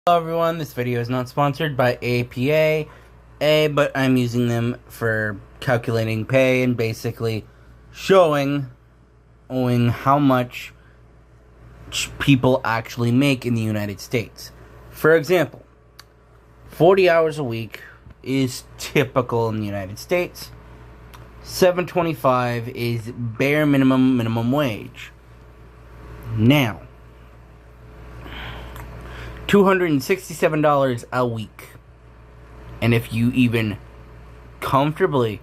Hello everyone, this video is not sponsored by APA, but I'm using them for calculating pay and basically showing how much people actually make in the United States. For example, 40 hours a week is typical in the United States. $7.25 is bare minimum wage. Now, $267 a week. And if you even comfortably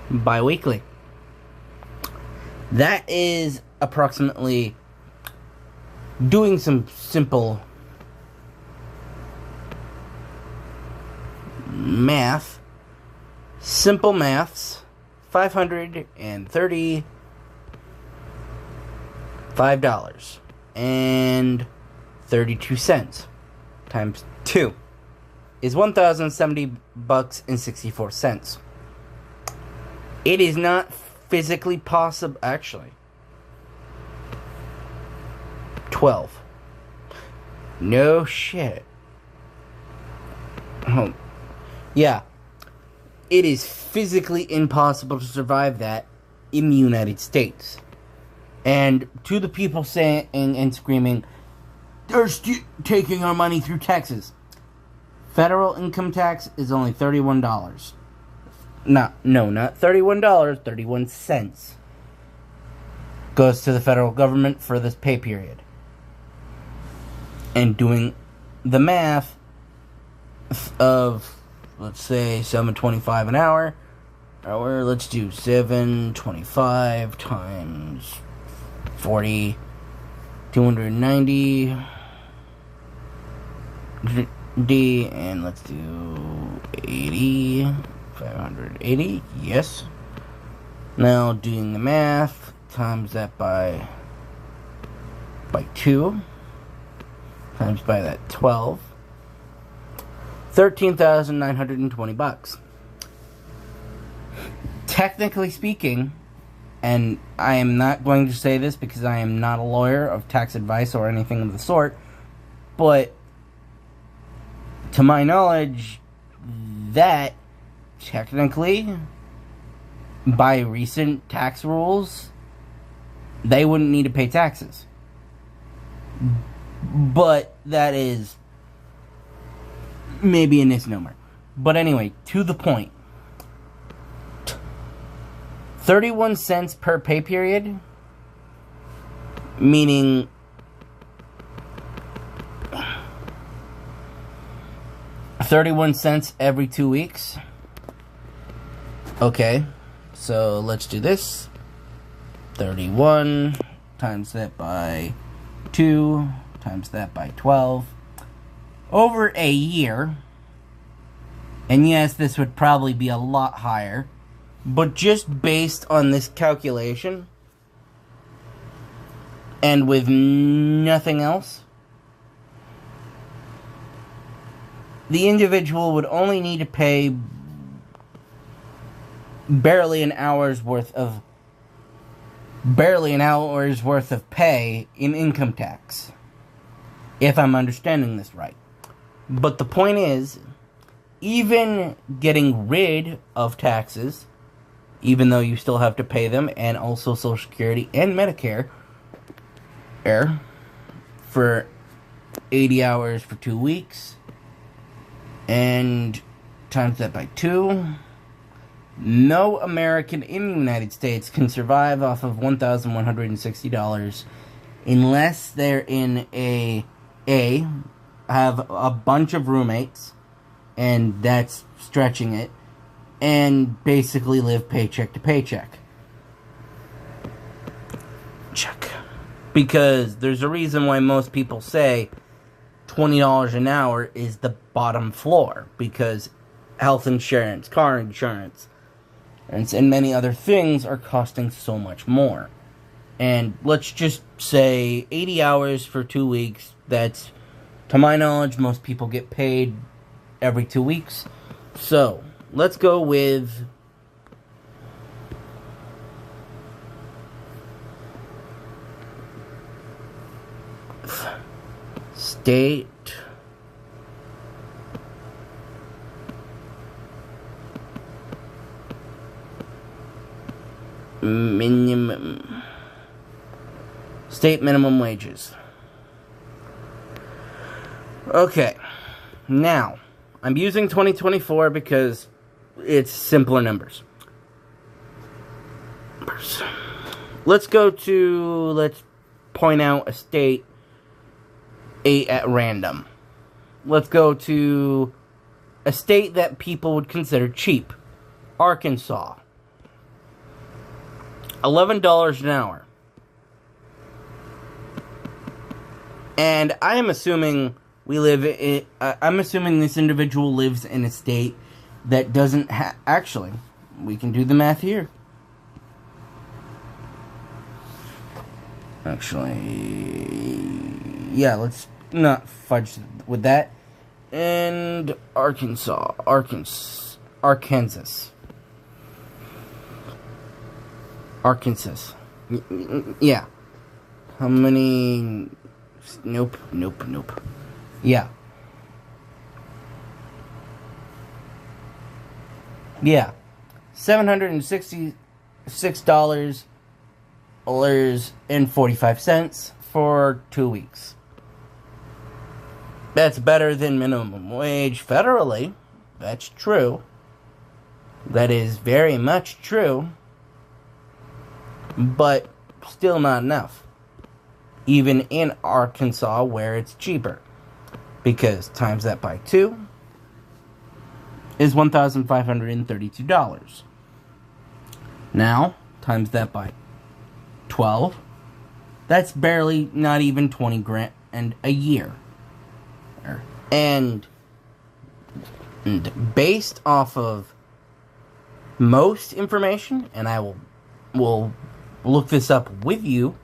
bi-weekly, that is approximately, doing some simple maths, $535.32 times 2 is $1,070.64. It is not physically possible, actually. 12. No shit. Oh, yeah. It is physically impossible to survive that in the United States. And to the people saying and screaming, they're taking our money through taxes. Federal income tax is only $31. Not $31, 31 cents. Goes to the federal government for this pay period. And doing the math of, let's say, $7.25 an hour. Or let's do $7.25 times 40, 290 D, and let's do 80, 580, yes. Now doing the math, times that by 2, times by that 12, $13,920. Technically speaking, and I am not going to say this because I am not a lawyer of tax advice or anything of the sort, but to my knowledge, that technically, by recent tax rules, they wouldn't need to pay taxes. But that is maybe a misnomer. But anyway, to the point. 31 cents per pay period, meaning $0.31 every 2 weeks. Okay, so let's do this. 31 times that by 2 times that by 12 over a year. And yes, this would probably be a lot higher. But just based on this calculation, and with nothing else, the individual would only need to pay barely an hour's worth of pay in income tax, if I'm understanding this right. But the point is, even getting rid of taxes, even though you still have to pay them, and also Social Security and Medicare, for 80 hours for 2 weeks, and times that by 2, no American in the United States can survive off of $1,160 unless they're in have a bunch of roommates, and that's stretching it, and basically live paycheck to paycheck. Because there's a reason why most people say $20 an hour is the bottom floor. Because health insurance, car insurance, and many other things are costing so much more. And let's just say 80 hours for 2 weeks. That's, to my knowledge, most people get paid every 2 weeks. So let's go with State minimum wages. Okay, now I'm using 2024 because it's simpler numbers. Let's point out a state at random. Let's go to a state that people would consider cheap. Arkansas. $11 an hour. And I am assuming I'm assuming this individual lives in a state that doesn't actually, we can do the math here. Actually, yeah, let's not fudge with that. And Arkansas. Yeah. How many? Nope. Yeah. Yeah. $766.45 for 2 weeks. That's better than minimum wage federally. That's true. That is very much true. But still not enough. Even in Arkansas where it's cheaper. Because times that by 2 is $1,532. Now, times that by 12, that's barely not even 20 grand and a year. And based off of most information, and I will look this up with you,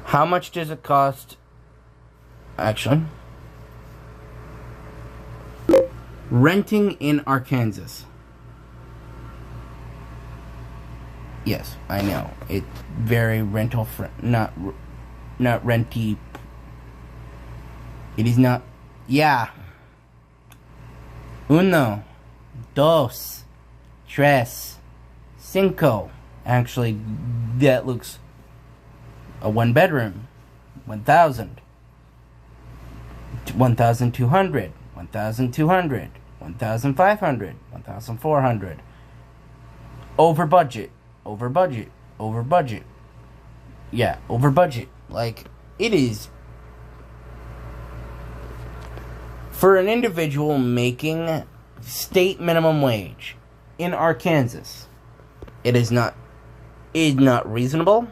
how much does it cost, actually, renting in Arkansas? Yes, I know. It's very rental not renty. It is not. Yeah. Uno, dos, tres, cinco. Actually, that looks a 1-bedroom. 1,000. 1,200. 1,200. 1,500. 1,400. Over budget. Yeah, over budget. Like, it is. For an individual making state minimum wage in Arkansas, it is not reasonable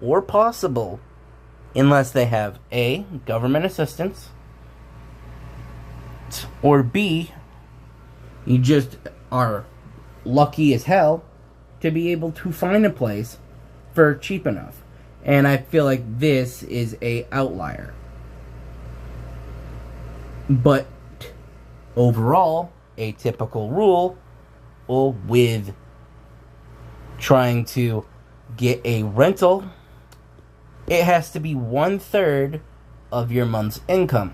or possible unless they have A, government assistance, or B, you just are lucky as hell to be able to find a place for cheap enough. And I feel like this is a outlier. But overall, a typical rule with trying to get a rental, it has to be 1/3 of your month's income.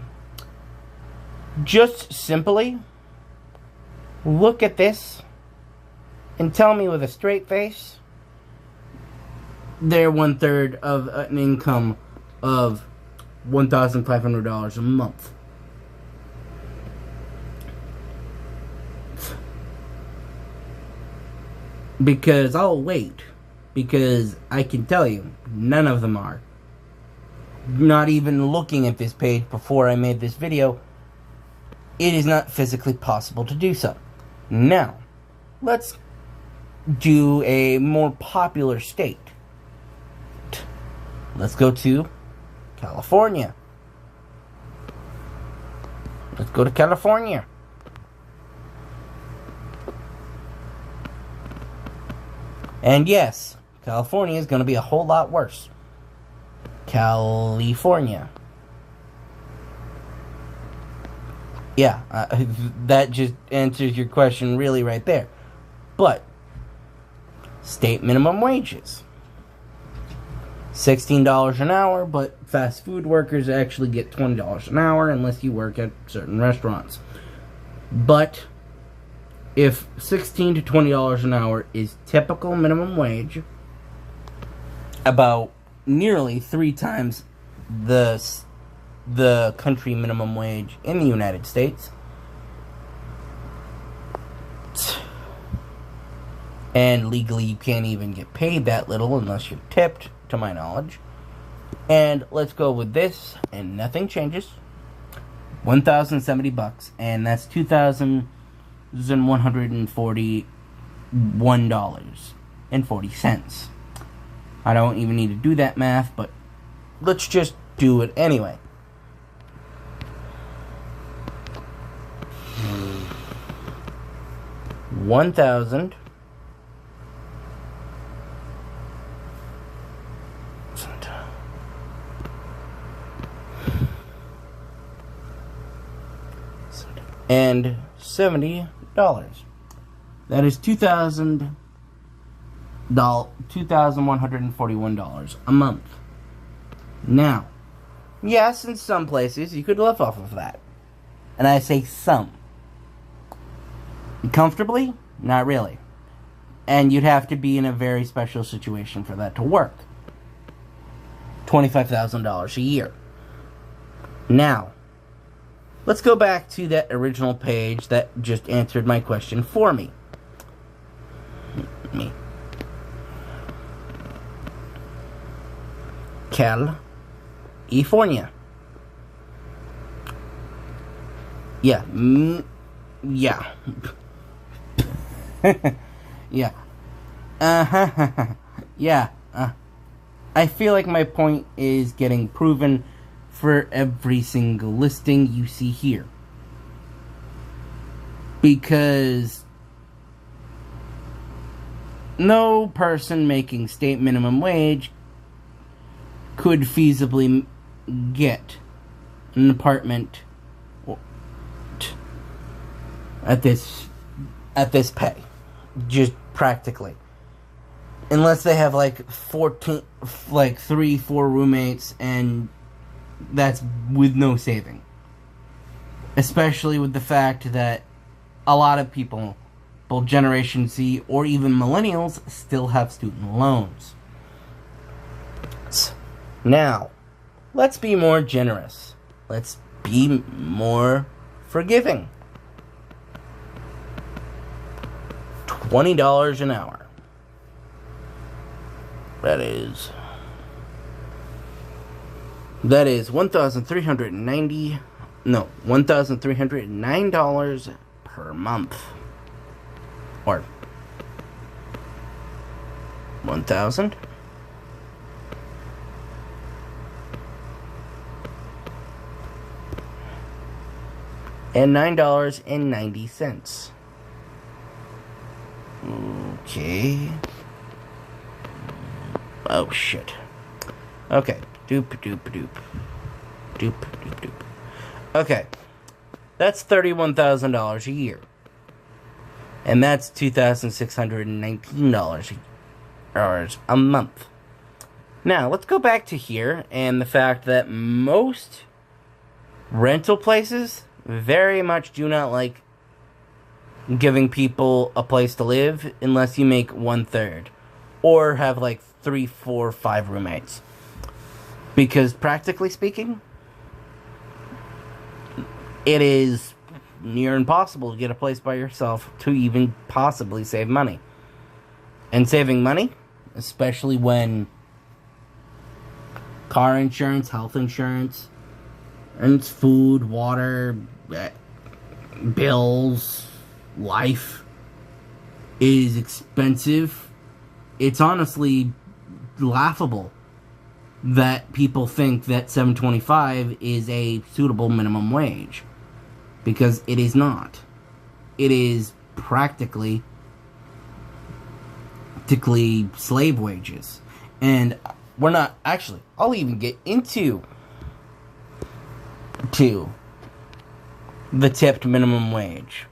Just simply look at this and tell me with a straight face they're 1/3 of an income of $1,500 a month. Because I'll wait. Because I can tell you, none of them are. Not even looking at this page before I made this video, it is not physically possible to do so. Now, let's do a more popular state. Let's go to California. Let's go to California. And yes, California is going to be a whole lot worse. California. Yeah, that just answers your question really right there. But state minimum wages. $16 an hour, but fast food workers actually get $20 an hour unless you work at certain restaurants. But if $16 to $20 an hour is typical minimum wage, about nearly 3 times the country minimum wage in the United States, and legally you can't even get paid that little unless you're tipped, to my knowledge. And let's go with this, and nothing changes. $1,070, and that's $2,141.40. I don't even need to do that math, but let's just do it anyway. $1,000 and $70. That is $2,141 a month. Now, yes, in some places you could live off of that. And I say some. Comfortably? Not really. And you'd have to be in a very special situation for that to work. $25,000 a year. Now, let's go back to that original page that just answered my question for me. California. Yeah. Yeah. Yeah. Yeah. I feel like my point is getting proven for every single listing you see here. Because no person making state minimum wage could feasibly get an apartment at this pay. Just practically. Unless they have like 3-4 roommates, and that's with no saving. Especially with the fact that a lot of people, both Generation Z or even millennials, still have student loans. Now, let's be more generous. Let's be more forgiving. $20 an hour. That is $1,309 per month. Or 1,000 and $9.90. Okay. Oh shit. Okay. Doop. Okay. That's $31,000 a year. And that's $2,619 a month. Now, let's go back to here and the fact that most rental places very much do not like giving people a place to live unless you make 1/3 or have like 3, 4, 5 roommates. Because practically speaking, it is near impossible to get a place by yourself to even possibly save money. And saving money, especially when car insurance, health insurance, and food, water, bills, life is expensive. It's honestly laughable that people think that $7.25 is a suitable minimum wage, because it is not. It is practically slave wages. And we're not actually, I'll even get into the tipped minimum wage.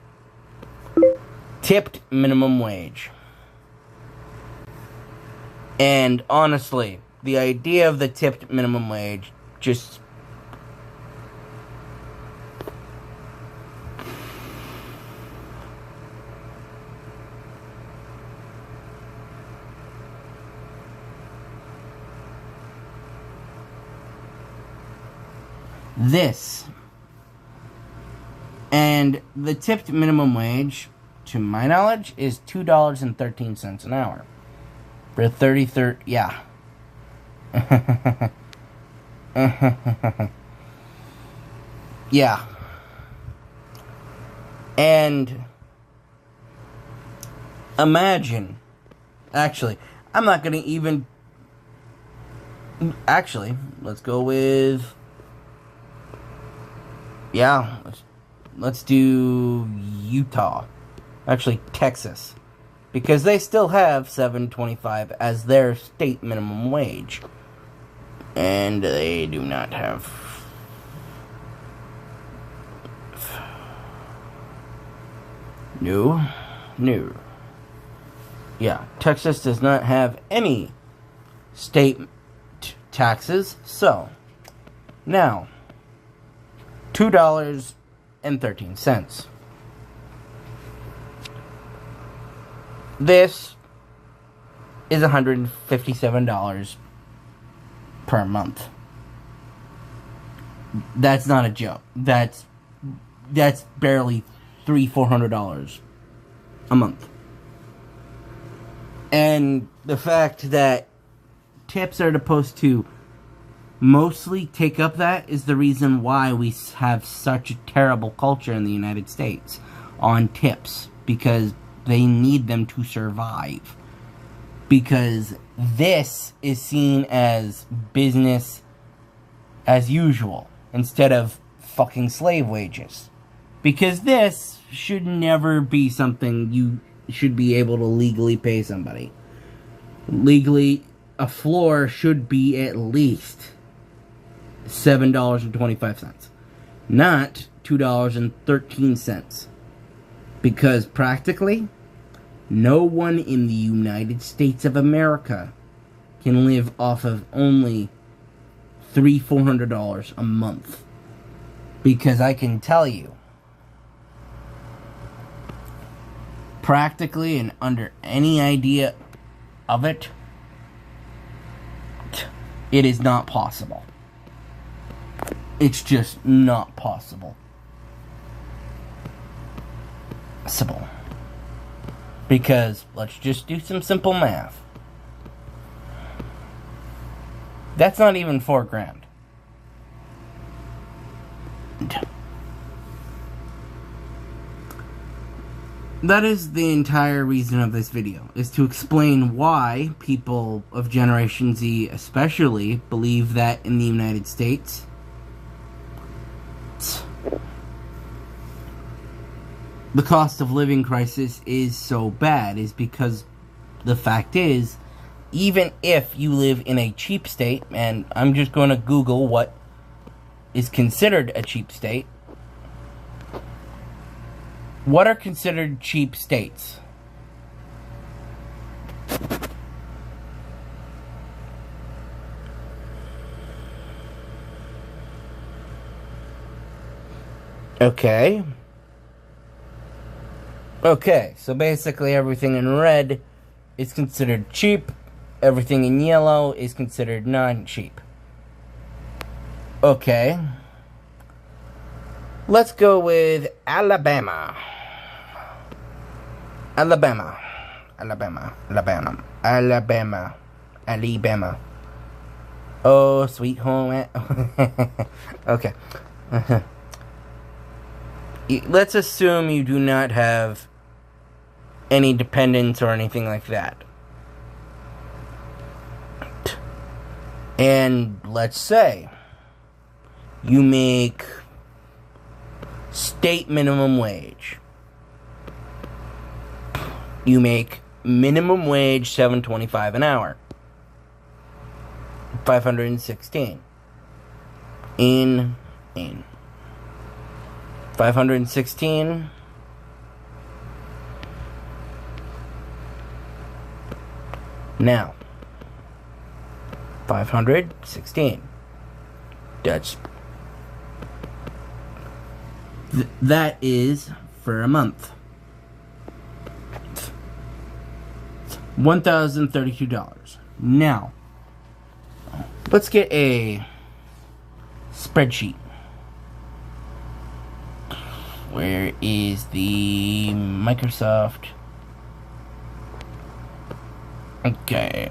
Tipped minimum wage. And honestly, the idea of the tipped minimum wage just... This. And the tipped minimum wage, to my knowledge, is $2.13 an hour. For 33... Yeah. Yeah. And imagine... Actually, I'm not going to even... Actually, let's go with... Yeah, let's do Utah. Actually, Texas. Because they still have $7.25 as their state minimum wage. And they do not have... No. Yeah, Texas does not have any state taxes. So, now... $2.13. This is $157 per month. That's not a joke. That's barely $300-400 a month. And the fact that tips are supposed to mostly take up that is the reason why we have such a terrible culture in the United States on tips, because they need them to survive. Because this is seen as business as usual instead of fucking slave wages. Because this should never be something you should be able to legally pay somebody. Legally, a floor should be at least $7.25, not $2.13, because practically no one in the United States of America can live off of only $300-400 a month, because I can tell you, practically and under any idea of it, it is not possible. It's just not possible. Simple. Because, let's just do some simple math. That's not even $4,000. That is the entire reason of this video, is to explain why people of Generation Z especially believe that in the United States, the cost of living crisis is so bad, is because the fact is, even if you live in a cheap state, and I'm just going to Google what is considered a cheap state. What are considered cheap states? Okay, so basically everything in red is considered cheap, everything in yellow is considered non-cheap. Okay, let's go with Alabama. Oh, sweet home. Okay. Let's assume you do not have any dependents or anything like that. And let's say you make state minimum wage. You make minimum wage $7.25 an hour. 516. In 516 now 516. That is for a month. $1,032. Now, let's get a spreadsheet. Where is the Microsoft? Okay,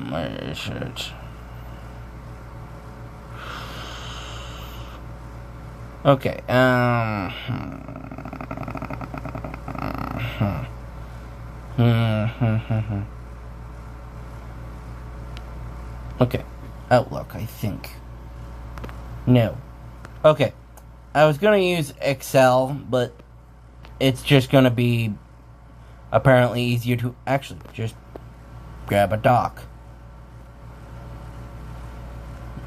where is it? Okay, okay, Outlook, I think. No. Okay, I was gonna use Excel, but it's just gonna be apparently easier to actually just grab a doc.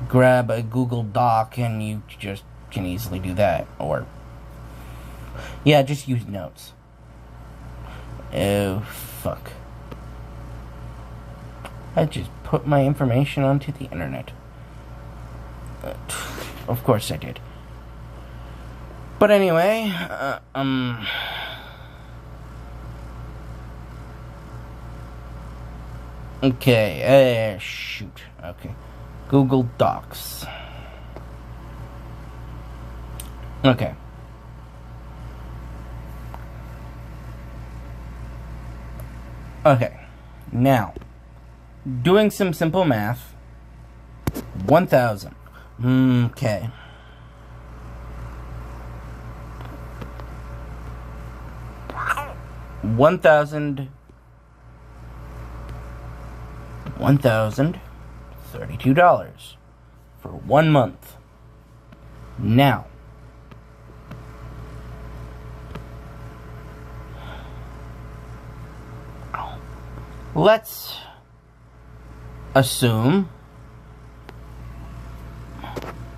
Grab a Google Doc and you just can easily do that. Or, yeah, just use Notes. Oh, fuck. I just put my information onto the internet. Of course I did. But anyway, okay, shoot. Okay. Google Docs. Okay. Okay. Now, doing some simple math. 1,000. Okay. $1,032 for 1 month. Now, let's assume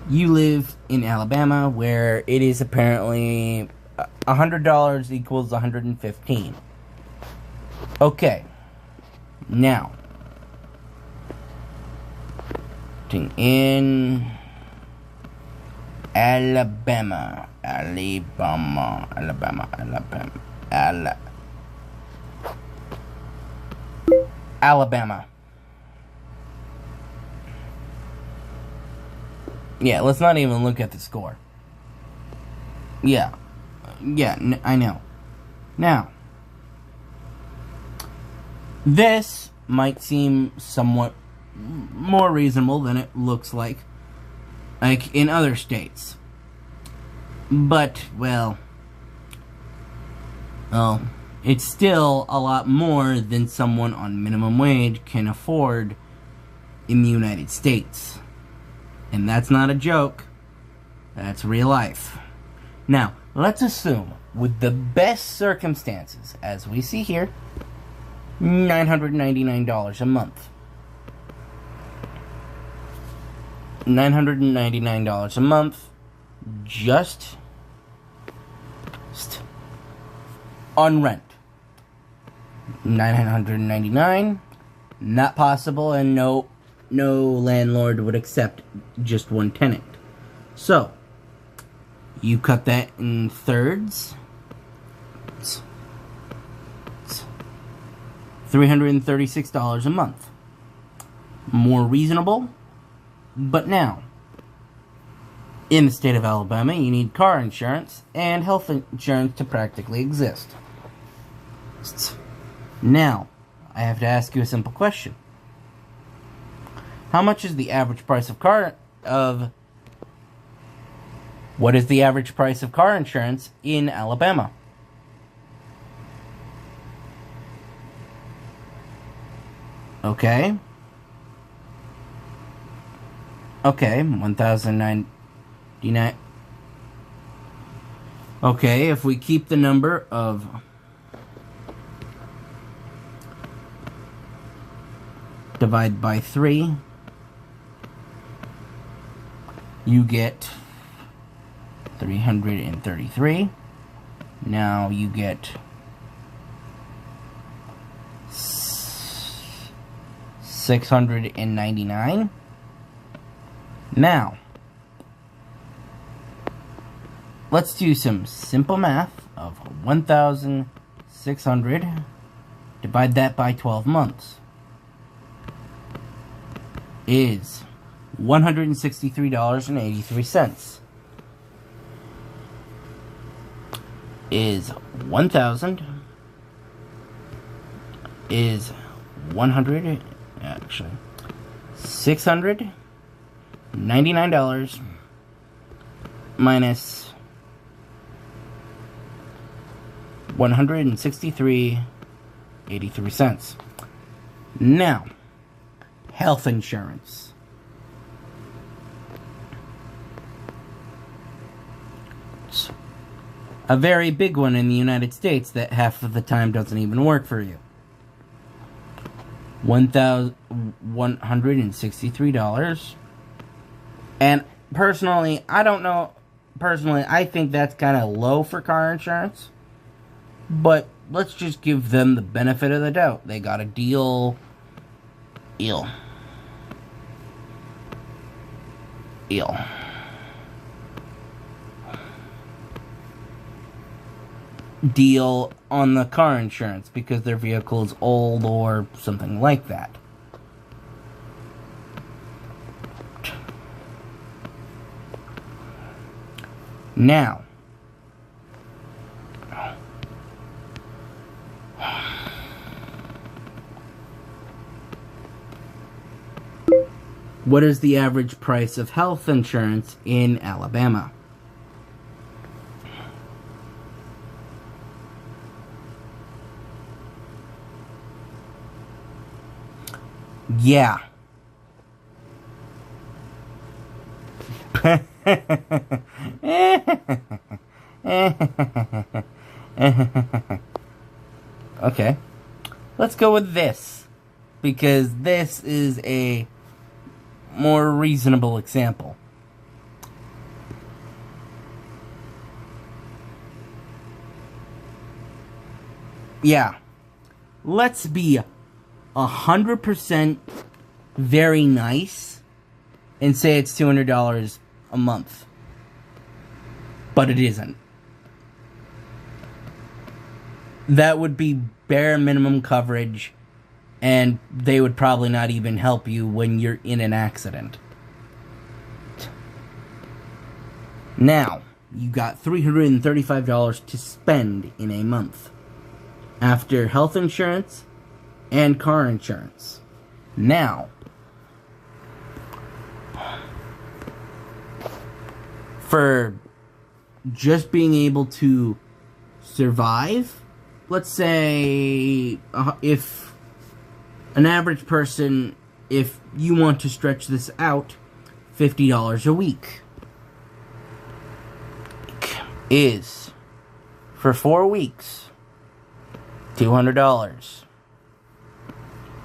you live in Alabama, where it is apparently $100 equals 115. Okay. Now, in Alabama. Yeah, let's not even look at the score. Yeah, I know. Now, this might seem somewhat more reasonable than it looks like in other states. But, well, it's still a lot more than someone on minimum wage can afford in the United States. And that's not a joke. That's real life. Now, let's assume, with the best circumstances, as we see here, $999 a month. $999 a month just on rent. $999, not possible, and no landlord would accept just one tenant. So, you cut that in thirds. $336 a month. More reasonable. But now, in the state of Alabama, you need car insurance and health insurance to practically exist. Now, I have to ask you a simple question. How much is the average price what is the average price of car insurance in Alabama? Okay, $1,099. Okay, if we keep the number of divide by 3, you get 333. Now you get $699. Now, let's do some simple math of 1,600. Divide that by 12 months. Is $163.83. Is 1,000 is 100 actually $699 minus 163.83. Now, health insurance. It's a very big one in the United States that half of the time doesn't even work for you. $1,163. And personally, I think that's kind of low for car insurance. But let's just give them the benefit of the doubt. They got a deal. Deal on the car insurance because their vehicle is old or something like that. Now, what is the average price of health insurance in Alabama? Yeah. Okay. Let's go with this, because this is a more reasonable example. Yeah. Let's be 100% very nice and say it's $200 a month. But it isn't. That would be bare minimum coverage, and they would probably not even help you when you're in an accident. Now, you got $335 to spend in a month after health insurance and car insurance. Now, for just being able to survive, let's say if an average person, if you want to stretch this out, $50 a week is, for 4 weeks, $200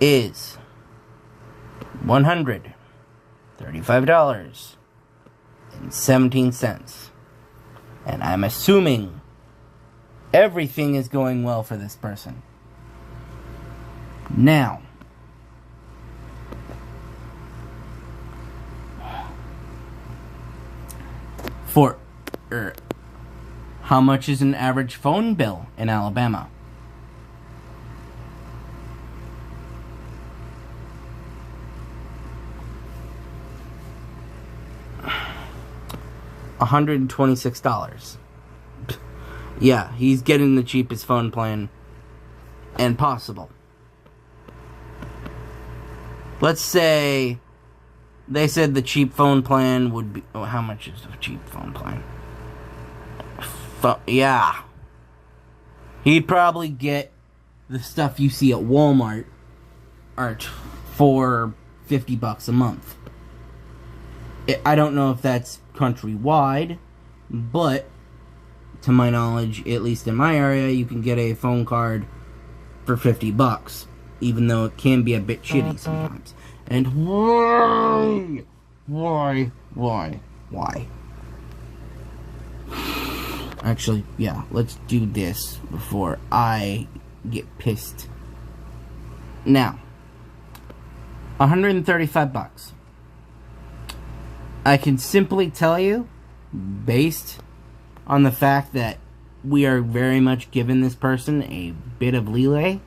is $135.17. And I'm assuming everything is going well for this person. Now, how much is an average phone bill in Alabama? $126. Yeah, he's getting the cheapest phone plan and possible. Let's say they said the cheap phone plan would be... Oh, how much is the cheap phone plan? Yeah. He'd probably get the stuff you see at Walmart for $50 a month. I don't know if that's countrywide, but to my knowledge, at least in my area, you can get a phone card for $50, even though it can be a bit shitty sometimes. And why? Actually, yeah, let's do this before I get pissed. Now, $135. I can simply tell you, based on the fact that we are very much giving this person a bit of leeway,